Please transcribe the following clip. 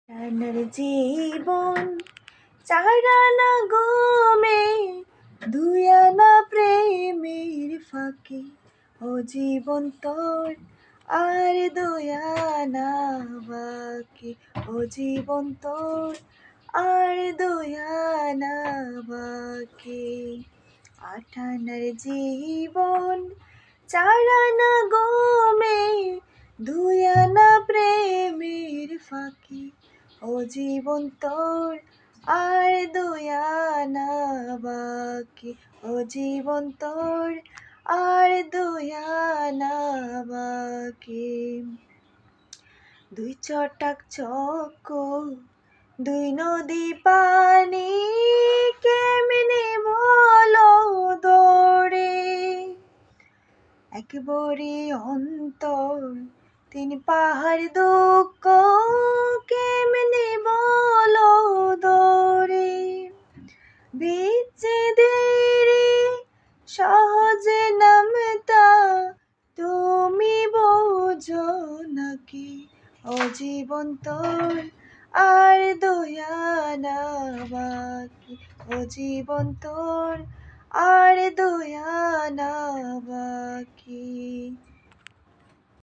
টানার জীবন চারানা গমে দুই আনা প্রেমের ফাঁকে ও জীবন তোর আর দয়ানা বাকি ও জীবন তোর আর দয়ানা বাকি আঠানার জীবন চারানা গমে দুই আনা প্রেমের ফাঁকে ও জীবন তোর আর দয়ানা বাকি ও জীবন তোর আর দয়ানা বাকি দুই চটাক চক্কর দুই নদী পানি কেমনে বলো দৌড়ে একবারে অন্তর তিন পাহাড় দুঃখ কেমনে বলো দৌড়ে বিচ্ছেদের সহজে নামতা তুমি বোঝো নাকি ও জীবন তোর আর দয়ানা বাকি ও জীবন তোর আর দয়ানা বাকি।